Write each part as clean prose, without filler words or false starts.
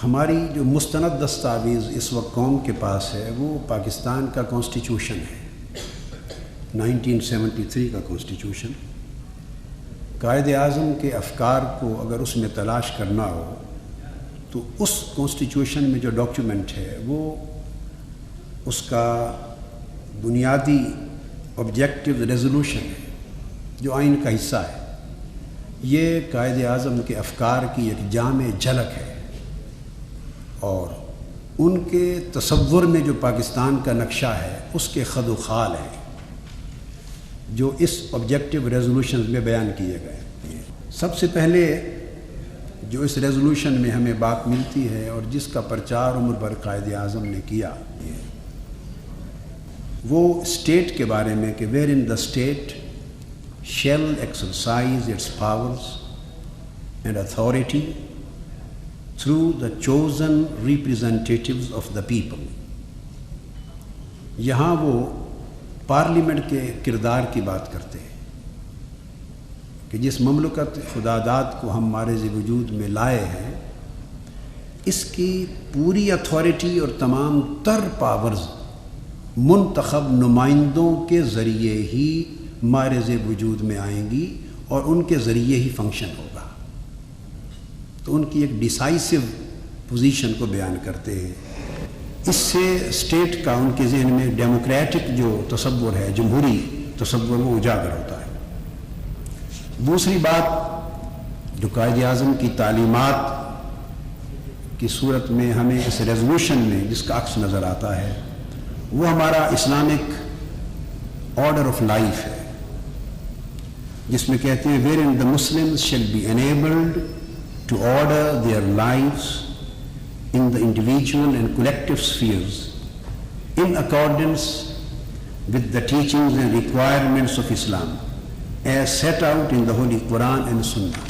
ہماری جو مستند دستاویز اس وقت قوم کے پاس ہے وہ پاکستان کا کانسٹیٹیوشن ہے، 1973 کا کانسٹیٹیوشن۔ قائد اعظم کے افکار کو اگر اس میں تلاش کرنا ہو تو اس کانسٹیٹیوشن میں جو ڈاکیومنٹ ہے وہ اس کا بنیادی آبجیکٹیو ریزولوشن ہے جو آئین کا حصہ ہے۔ یہ قائد اعظم کے افکار کی ایک جامع جھلک ہے، اور ان کے تصور میں جو پاکستان کا نقشہ ہے اس کے خد و خال ہے جو اس آبجیکٹیو ریزولوشن میں بیان کیے گئے۔ سب سے پہلے جو اس ریزولوشن میں ہمیں بات ملتی ہے اور جس کا پرچار عمر بھر قائد اعظم نے کیا، وہ اسٹیٹ کے بارے میں کہ where in the state shall exercise its powers and authority through the chosen representatives of the people۔ یہاں وہ پارلیمنٹ کے کردار کی بات کرتے ہیں کہ جس مملکت خداداد کو ہم مارز وجود میں لائے ہیں، اس کی پوری اتھارٹی اور تمام تر پاورز منتخب نمائندوں کے ذریعے ہی مارز وجود میں آئیں گی اور ان کے ذریعے ہی فنکشن ہوگا۔ تو ان کی ایک ڈیسائسو پوزیشن کو بیان کرتے ہیں۔ اس سے اسٹیٹ کا ان کے ذہن میں ڈیموکریٹک جو تصور ہے، جمہوری تصور، وہ اجاگر ہوتا ہے۔ دوسری بات جو قائد اعظم کی تعلیمات کی صورت میں ہمیں اس ریزولوشن میں جس کا عکس نظر آتا ہے، وہ ہمارا اسلامک آرڈر آف لائف ہے، جس میں کہتے ہیں wherein the Muslims shall be enabled to order their lives in the individual and collective spheres in accordance with the teachings and requirements of Islam as set out in the Holy Quran and Sunnah۔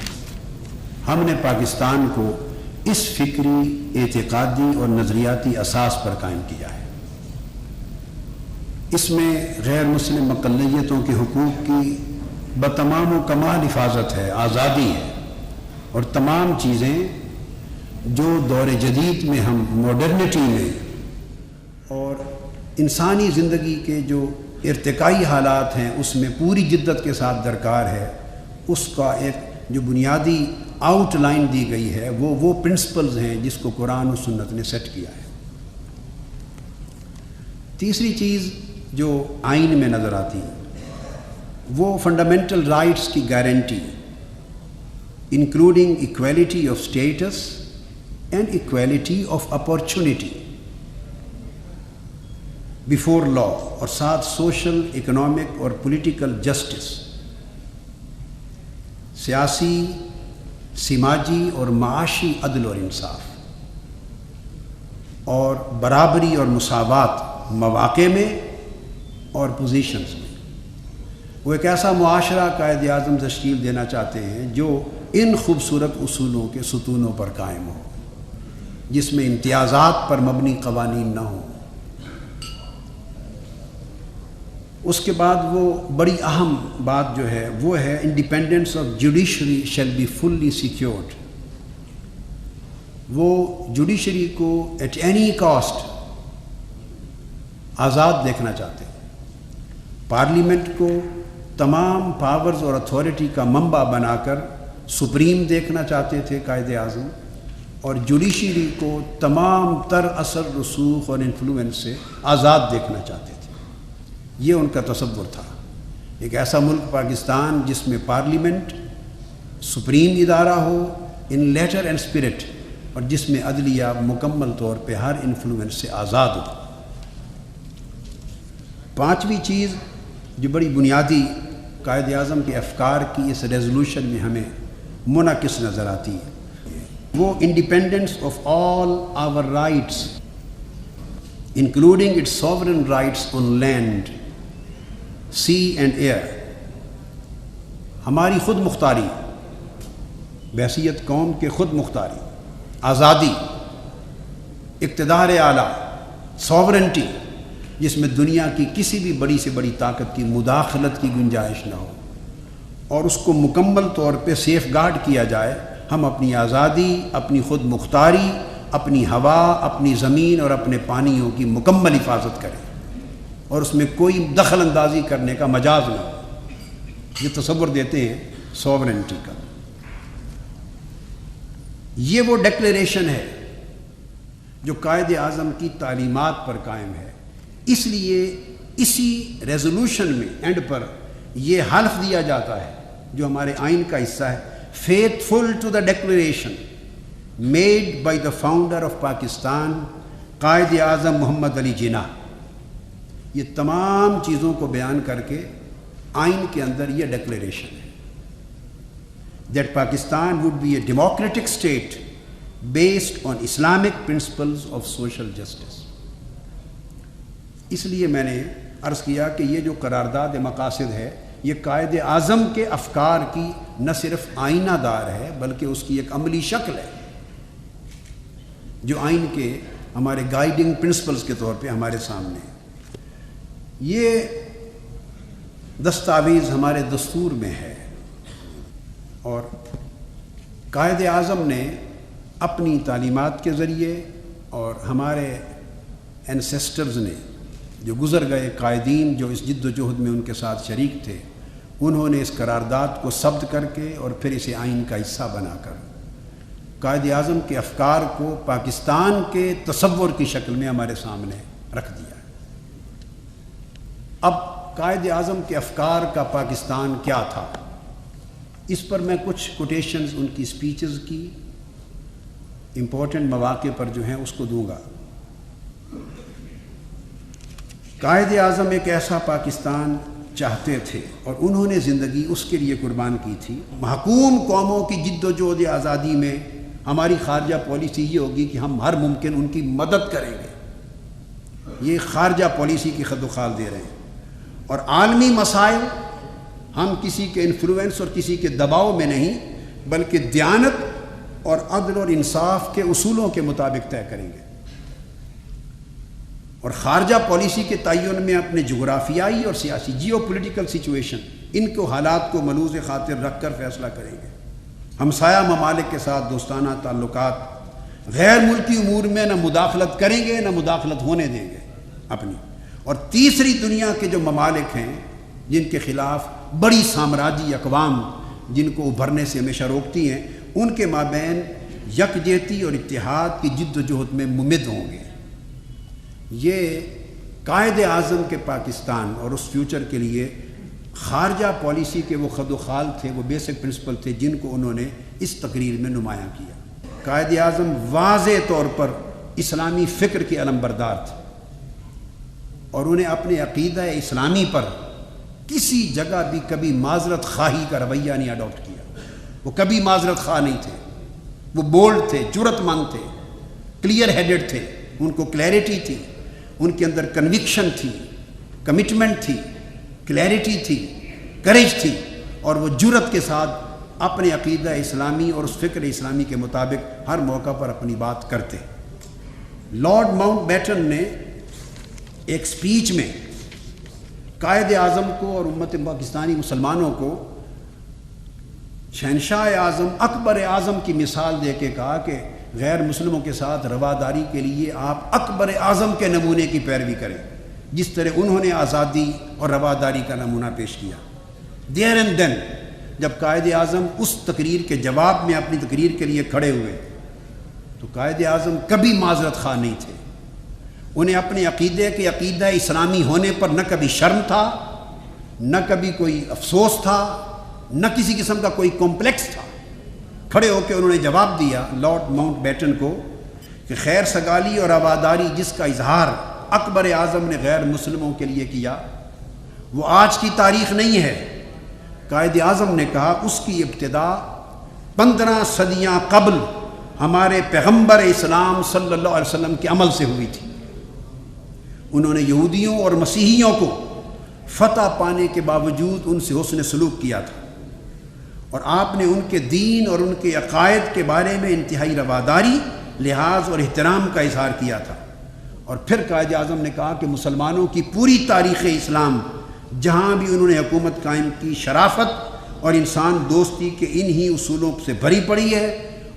ہم نے پاکستان کو اس فکری، اعتقادی اور نظریاتی اساس پر قائم کیا ہے۔ اس میں غیر مسلم اقلیتوں کے حقوق کی بتمام و کمال حفاظت ہے، آزادی ہے، اور تمام چیزیں جو دور جدید میں ہم ماڈرنٹی میں اور انسانی زندگی کے جو ارتقائی حالات ہیں اس میں پوری جدت کے ساتھ درکار ہے، اس کا ایک جو بنیادی آؤٹ لائن دی گئی ہے وہ پرنسپلز ہیں جس کو قرآن و سنت نے سیٹ کیا ہے۔ تیسری چیز جو آئین میں نظر آتی ہے وہ فنڈامنٹل رائٹس کی guarantee, including equality of status and equality of opportunity before law, اور ساتھ سوشل، اکنامک اور پولیٹیکل جسٹس، سیاسی، سماجی اور معاشی عدل اور انصاف، اور برابری اور مساوات مواقع میں اور پوزیشنز میں۔ وہ ایک ایسا معاشرہ قائد اعظم تشکیل دینا چاہتے ہیں جو ان خوبصورت اصولوں کے ستونوں پر قائم ہو، جس میں امتیازات پر مبنی قوانین نہ ہوں۔ اس کے بعد وہ بڑی اہم بات جو ہے وہ ہے independence of judiciary shall be fully secured. وہ جوڈیشری کو ایٹ اینی کاسٹ آزاد دیکھنا چاہتے ہیں۔ پارلیمنٹ کو تمام پاورز اور اتھارٹی کا منبع بنا کر سپریم دیکھنا چاہتے تھے قائد اعظم، اور جوڈیشری کو تمام تر اثر، رسوخ اور انفلوئنس سے آزاد دیکھنا چاہتے تھے۔ یہ ان کا تصور تھا، ایک ایسا ملک پاکستان جس میں پارلیمنٹ سپریم ادارہ ہو ان لیٹر اینڈ اسپرٹ، اور جس میں عدلیہ مکمل طور پہ ہر انفلوئنس سے آزاد ہو۔ پانچویں چیز جو بڑی بنیادی قائد اعظم کے افکار کی اس ریزولوشن میں ہمیں منعکس نظر آتی ہے، وہ independence of all our rights including its sovereign rights on land, sea and air. ہماری خود مختاری، بحیثیت قوم کے خود مختاری، آزادی، اقتدار اعلیٰ، ساورنٹی، جس میں دنیا کی کسی بھی بڑی سے بڑی طاقت کی مداخلت کی گنجائش نہ ہو، اور اس کو مکمل طور پہ سیف گارڈ کیا جائے۔ ہم اپنی آزادی، اپنی خود مختاری اپنی ہوا، اپنی زمین اور اپنے پانیوں کی مکمل حفاظت کرے اور اس میں کوئی دخل اندازی کرنے کا مجاز نہ ہو۔ یہ تصور دیتے ہیں سوورنٹی کا۔ یہ وہ ڈکلیریشن ہے جو قائد اعظم کی تعلیمات پر قائم ہے۔ اس لیے اسی ریزولوشن میں اینڈ پر یہ حلف دیا جاتا ہے جو ہمارے آئین کا حصہ ہے، faithful to the declaration made by the founder of Pakistan Quaid Azam محمد علی جناح۔ یہ تمام چیزوں کو بیان کر کے آئین کے اندر یہ ڈکلیریشن ہے that Pakistan would be a democratic state based on Islamic principles of social justice. اس لیے میں نے عرض کیا کہ یہ جو قرارداد مقاصد ہے یہ قائد اعظم کے افکار کی نہ صرف آئینہ دار ہے بلکہ اس کی ایک عملی شکل ہے جو آئین کے ہمارے گائیڈنگ پرنسپلز کے طور پہ ہمارے سامنے ہے۔ یہ دستاویز ہمارے دستور میں ہے اور قائد اعظم نے اپنی تعلیمات کے ذریعے اور ہمارے اینسیسٹرز نے جو گزر گئے قائدین جو اس جد و جہد میں ان کے ساتھ شریک تھے، انہوں نے اس قرارداد کو ثبت کر کے اور پھر اسے آئین کا حصہ بنا کر قائد اعظم کے افکار کو پاکستان کے تصور کی شکل میں ہمارے سامنے رکھ دیا ہے۔ اب قائد اعظم کے افکار کا پاکستان کیا تھا، اس پر میں کچھ کوٹیشنز ان کی سپیچز کی امپورٹنٹ مواقع پر جو ہیں اس کو دوں گا۔ قائد اعظم ایک ایسا پاکستان چاہتے تھے اور انہوں نے زندگی اس کے لیے قربان کی تھی۔ محکوم قوموں کی جد و جہد آزادی میں ہماری خارجہ پالیسی یہ ہوگی کہ ہم ہر ممکن ان کی مدد کریں گے۔ یہ خارجہ پالیسی کی خد و خال دے رہے ہیں۔ اور عالمی مسائل ہم کسی کے انفلوئنس اور کسی کے دباؤ میں نہیں بلکہ دیانت اور عدل اور انصاف کے اصولوں کے مطابق طے کریں گے۔ اور خارجہ پالیسی کے تعین میں اپنے جغرافیائی اور سیاسی جیو پولیٹیکل سچویشن ان کو حالات کو ملوز خاطر رکھ کر فیصلہ کریں گے۔ ہمسایہ ممالک کے ساتھ دوستانہ تعلقات، غیر ملکی امور میں نہ مداخلت کریں گے نہ مداخلت ہونے دیں گے اپنی۔ اور تیسری دنیا کے جو ممالک ہیں جن کے خلاف بڑی سامراجی اقوام جن کو ابھرنے سے ہمیشہ روکتی ہیں، ان کے مابین یکجہتی اور اتحاد کی جد و جہد میں ممد ہوں گے۔ یہ قائد اعظم کے پاکستان اور اس فیوچر کے لیے خارجہ پالیسی کے وہ خد و خال تھے، وہ بیسک پرنسپل تھے جن کو انہوں نے اس تقریر میں نمایاں کیا۔ قائد اعظم واضح طور پر اسلامی فکر کے علمبردار تھے اور انہیں اپنے عقیدہ اسلامی پر کسی جگہ بھی کبھی معذرت خواہی کا رویہ نہیں اڈاپٹ کیا۔ وہ کبھی معذرت خواہ نہیں تھے، وہ بولڈ تھے، جرأت مند تھے، کلیئر ہیڈڈ تھے، ان کو کلیئرٹی تھی، ان کے اندر کنوکشن تھی، کمٹمنٹ تھی، کلیئرٹی تھی، کریج تھی، اور وہ جرأت کے ساتھ اپنے عقیدہ اسلامی اور اس فکر اسلامی کے مطابق ہر موقع پر اپنی بات کرتے۔ لارڈ ماؤنٹ بیٹن نے ایک سپیچ میں قائد اعظم کو اور امت پاکستانی مسلمانوں کو شہنشاہ اعظم اکبر اعظم کی مثال دے کے کہا کہ غیر مسلموں کے ساتھ رواداری کے لیے آپ اکبر اعظم کے نمونے کی پیروی کریں، جس طرح انہوں نے آزادی اور رواداری کا نمونہ پیش کیا۔ دیر اینڈ دین جب قائد اعظم اس تقریر کے جواب میں اپنی تقریر کے لیے کھڑے ہوئے تو قائد اعظم کبھی معذرت خواہ نہیں تھے۔ انہیں اپنے عقیدے کے عقیدہ اسلامی ہونے پر نہ کبھی شرم تھا، نہ کبھی کوئی افسوس تھا، نہ کسی قسم کا کوئی کمپلیکس تھا۔ کھڑے ہو کے انہوں نے جواب دیا لارڈ ماؤنٹ بیٹن کو کہ خیر سگالی اور رواداری جس کا اظہار اکبر اعظم نے غیر مسلموں کے لیے کیا وہ آج کی تاریخ نہیں ہے۔ قائد اعظم نے کہا اس کی ابتدا 15 صدیاں قبل ہمارے پیغمبر اسلام صلی اللہ علیہ وسلم کے عمل سے ہوئی تھی۔ انہوں نے یہودیوں اور مسیحیوں کو فتح پانے کے باوجود ان سے حسن سلوک کیا تھا، اور آپ نے ان کے دین اور ان کے عقائد کے بارے میں انتہائی رواداری، لحاظ اور احترام کا اظہار کیا تھا۔ اور پھر قائد اعظم نے کہا کہ مسلمانوں کی پوری تاریخ اسلام جہاں بھی انہوں نے حکومت قائم کی، شرافت اور انسان دوستی کے انہی اصولوں سے بھری پڑی ہے،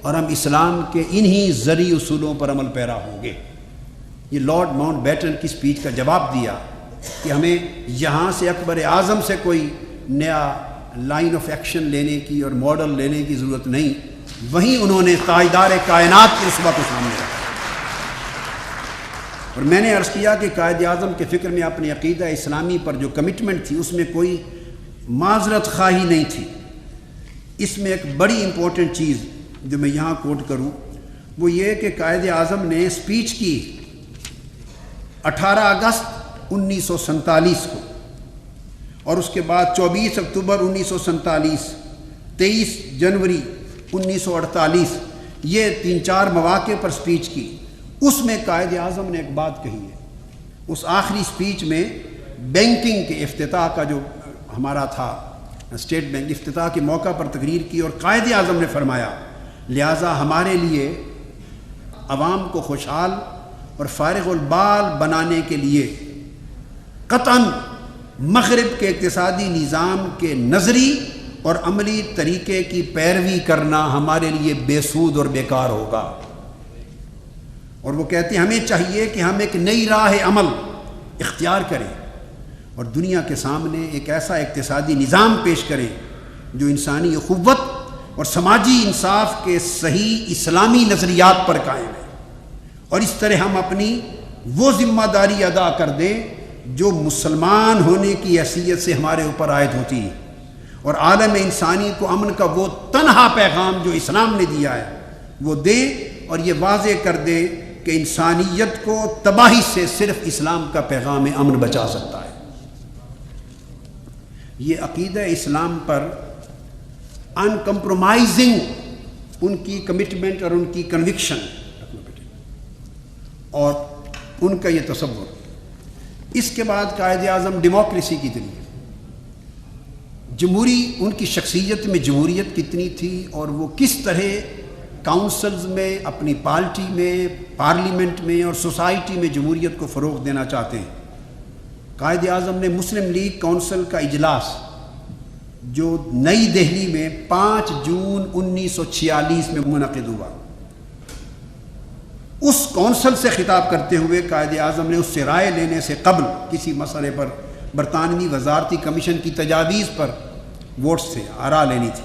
اور ہم اسلام کے انہی زرعی اصولوں پر عمل پیرا ہوں گے۔ یہ لارڈ ماؤنٹ بیٹن کی سپیچ کا جواب دیا کہ ہمیں یہاں سے اکبر اعظم سے کوئی نیا لائن آف ایکشن لینے کی اور ماڈل لینے کی ضرورت نہیں، وہیں انہوں نے تاجدار کائنات کے رتبہ کو سامنے رکھا۔ اور میں نے عرض کیا کہ قائد اعظم کے فکر میں اپنی عقیدہ اسلامی پر جو کمٹمنٹ تھی اس میں کوئی معذرت خواہی نہیں تھی۔ اس میں ایک بڑی امپورٹنٹ چیز جو میں یہاں کوٹ کروں وہ یہ کہ قائد اعظم نے سپیچ کی 18 اگست 1947 کو، اور اس کے بعد 24 اکتوبر 1947، 23 جنوری 1948، یہ 3-4 مواقع پر سپیچ کی۔ اس میں قائد اعظم نے ایک بات کہی ہے، اس آخری سپیچ میں بینکنگ کے افتتاح کا جو ہمارا تھا اسٹیٹ بینک، افتتاح کے موقع پر تقریر کی، اور قائد اعظم نے فرمایا لہٰذا ہمارے لیے عوام کو خوشحال اور فارغ البال بنانے کے لیے قطعاً مغرب کے اقتصادی نظام کے نظری اور عملی طریقے کی پیروی کرنا ہمارے لیے بے سود اور بیکار ہوگا۔ اور وہ کہتے ہیں ہمیں چاہیے کہ ہم ایک نئی راہ عمل اختیار کریں اور دنیا کے سامنے ایک ایسا اقتصادی نظام پیش کریں جو انسانی اخوت اور سماجی انصاف کے صحیح اسلامی نظریات پر قائم ہے، اور اس طرح ہم اپنی وہ ذمہ داری ادا کر دیں جو مسلمان ہونے کی حیثیت سے ہمارے اوپر عائد ہوتی ہے، اور عالم انسانی کو امن کا وہ تنہا پیغام جو اسلام نے دیا ہے وہ دیں، اور یہ واضح کر دیں کہ انسانیت کو تباہی سے صرف اسلام کا پیغام امن بچا سکتا ہے۔ یہ عقیدہ اسلام پر ان کمپرومائزنگ ان کی کمٹمنٹ اور ان کی کنوکشن اور ان کا یہ تصور۔ اس کے بعد قائد اعظم ڈیموکریسی کی طریقے، جمہوری، ان کی شخصیت میں جمہوریت کتنی تھی اور وہ کس طرح کاؤنسلز میں، اپنی پارٹی میں، پارلیمنٹ میں اور سوسائٹی میں جمہوریت کو فروغ دینا چاہتے ہیں۔ قائد اعظم نے مسلم لیگ کونسل کا اجلاس جو نئی دہلی میں 5 جون 1946 میں منعقد ہوا، اس کونسل سے خطاب کرتے ہوئے قائد اعظم نے اس سے رائے لینے سے قبل کسی مسئلے پر برطانوی وزارتی کمیشن کی تجاویز پر ووٹ سے آراء لینی تھی۔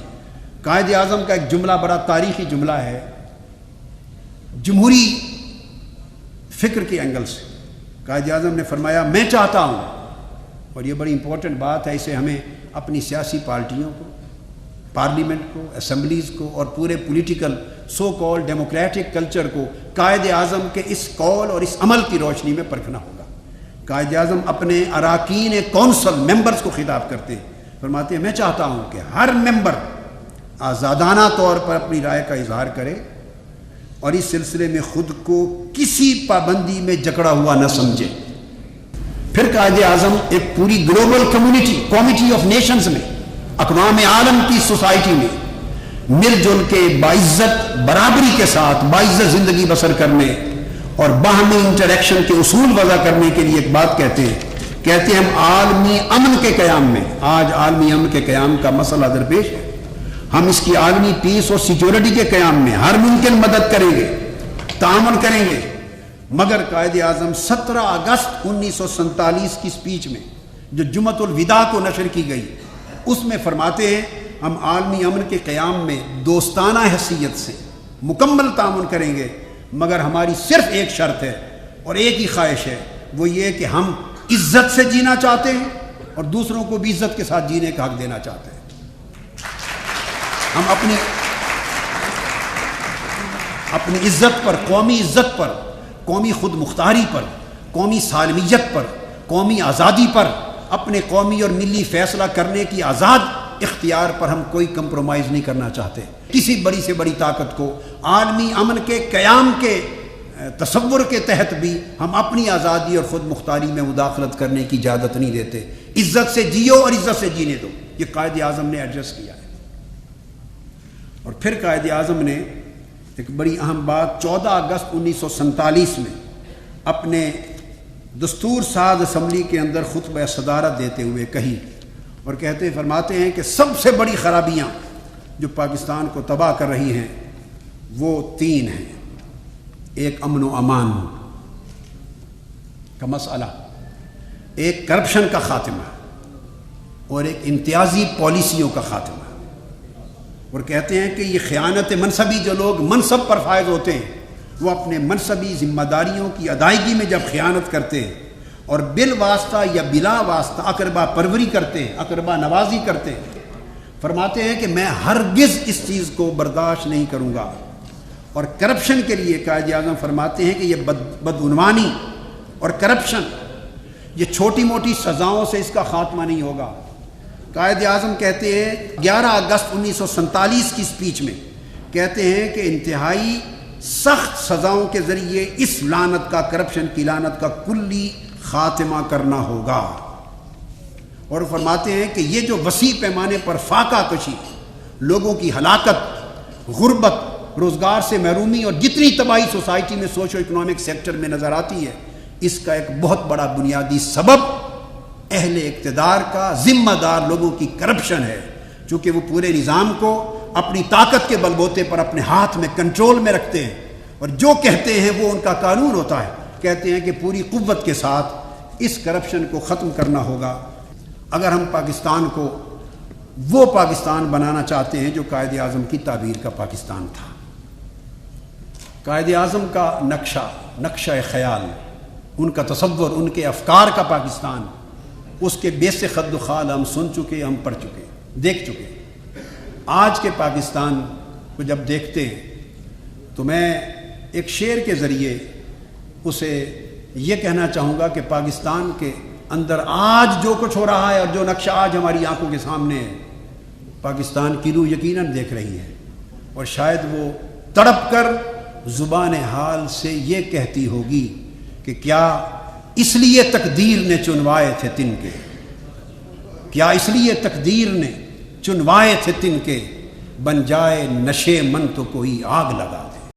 قائد اعظم کا ایک جملہ بڑا تاریخی جملہ ہے، جمہوری فکر کے اینگل سے قائد اعظم نے فرمایا میں چاہتا ہوں، اور یہ بڑی امپورٹنٹ بات ہے، اسے ہمیں اپنی سیاسی پارٹیوں کو، پارلیمنٹ کو، اسمبلیز کو اور پورے پولیٹیکل سو کال ڈیموکریٹک کلچر کو قائد اعظم کے اس قول اور اس عمل کی روشنی میں پرکھنا ہوگا۔ قائد اعظم اپنے اراکین کونسل ممبرز کو خطاب کرتے ہیں، فرماتے ہیں میں چاہتا ہوں کہ ہر ممبر آزادانہ طور پر اپنی رائے کا اظہار کرے اور اس سلسلے میں خود کو کسی پابندی میں جکڑا ہوا نہ سمجھے۔ پھر قائد اعظم ایک پوری گلوبل کمیٹی آف نیشنز میں، اقوام عالم کی سوسائٹی میں مل جل کے باعزت برابری کے ساتھ باعزت زندگی بسر کرنے اور باہمی انٹریکشن کے اصول وضع کرنے کے لیے ایک بات کہتے ہیں ہم عالمی امن کے قیام میں، آج عالمی امن کے قیام کا مسئلہ درپیش ہے، ہم اس کی عالمی پیس اور سیکیورٹی کے قیام میں ہر ممکن مدد کریں گے، تعاون کریں گے۔ مگر قائد اعظم 17 اگست 1947 کی سپیچ میں جو جمعۃ الوداع کو نشر کی گئی، اس میں فرماتے ہیں ہم عالمی امن کے قیام میں دوستانہ حیثیت سے مکمل تعاون کریں گے، مگر ہماری صرف ایک شرط ہے اور ایک ہی خواہش ہے، وہ یہ کہ ہم عزت سے جینا چاہتے ہیں اور دوسروں کو بھی عزت کے ساتھ جینے کا حق دینا چاہتے ہیں۔ ہم اپنی عزت پر، قومی عزت پر، قومی خود مختاری پر، قومی سالمیت پر، قومی آزادی پر، اپنے قومی اور ملی فیصلہ کرنے کی آزاد اختیار پر ہم کوئی کمپرومائز نہیں کرنا چاہتے۔ کسی بڑی سے بڑی طاقت کو عالمی امن کے قیام کے تصور کے تحت بھی ہم اپنی آزادی اور خود مختاری میں مداخلت کرنے کی اجازت نہیں دیتے۔ عزت سے جیو اور عزت سے جینے دو، یہ قائد اعظم نے ایڈریس کیا ہے۔ اور پھر قائد اعظم نے ایک بڑی اہم بات 14 اگست 1947 میں اپنے دستور ساز اسمبلی کے اندر خطبہ صدارت دیتے ہوئے کہی، اور فرماتے ہیں کہ سب سے بڑی خرابیاں جو پاکستان کو تباہ کر رہی ہیں وہ تین ہیں. ایک امن و امان کا مسئلہ، ایک کرپشن کا خاتمہ اور ایک امتیازی پالیسیوں کا خاتمہ. اور کہتے ہیں کہ یہ خیانت منصبی، جو لوگ منصب پر فائز ہوتے ہیں وہ اپنے منصبی ذمہ داریوں کی ادائیگی میں جب خیانت کرتے ہیں اور بالواسطہ یا بلا واسطہ اقربا پروری کرتے ہیں، اقربا نوازی کرتے ہیں، فرماتے ہیں کہ میں ہرگز اس چیز کو برداشت نہیں کروں گا. اور کرپشن کے لیے قائد اعظم فرماتے ہیں کہ یہ بدعنوانی اور کرپشن، یہ چھوٹی موٹی سزاؤں سے اس کا خاتمہ نہیں ہوگا. قائد اعظم کہتے ہیں 11 اگست 1947 کی اسپیچ میں کہتے ہیں کہ انتہائی سخت سزاؤں کے ذریعے اس لعنت کا، کرپشن کی لعنت کا کلی خاتمہ کرنا ہوگا. اور فرماتے ہیں کہ یہ جو وسیع پیمانے پر فاقہ کشی، لوگوں کی ہلاکت، غربت، روزگار سے محرومی اور جتنی تباہی سوسائٹی میں سوشو اکنامک سیکٹر میں نظر آتی ہے، اس کا ایک بہت بڑا بنیادی سبب اہل اقتدار کا، ذمہ دار لوگوں کی کرپشن ہے. چونکہ وہ پورے نظام کو اپنی طاقت کے بل بوتے پر اپنے ہاتھ میں کنٹرول میں رکھتے ہیں اور جو کہتے ہیں وہ ان کا قانون ہوتا ہے. کہتے ہیں کہ پوری قوت کے ساتھ اس کرپشن کو ختم کرنا ہوگا اگر ہم پاکستان کو وہ پاکستان بنانا چاہتے ہیں جو قائد اعظم کی تعبیر کا پاکستان تھا. قائد اعظم کا نقشہ خیال، ان کا تصور، ان کے افکار کا پاکستان، اس کے بیس خد و خال ہم سن چکے، ہم پڑھ چکے، دیکھ چکے. آج کے پاکستان کو جب دیکھتے ہیں تو میں ایک شعر کے ذریعے اسے یہ کہنا چاہوں گا کہ پاکستان کے اندر آج جو کچھ ہو رہا ہے اور جو نقشہ آج ہماری آنکھوں کے سامنے ہے، پاکستان کی روح یقیناً دیکھ رہی ہے اور شاید وہ تڑپ کر زبان حال سے یہ کہتی ہوگی کہ کیا اس لیے تقدیر نے چنوائے تھے تن کے، کیا اس لیے تقدیر نے چنوائے تھے تن کے، بن جائے نشے من تو کوئی آگ لگا دے.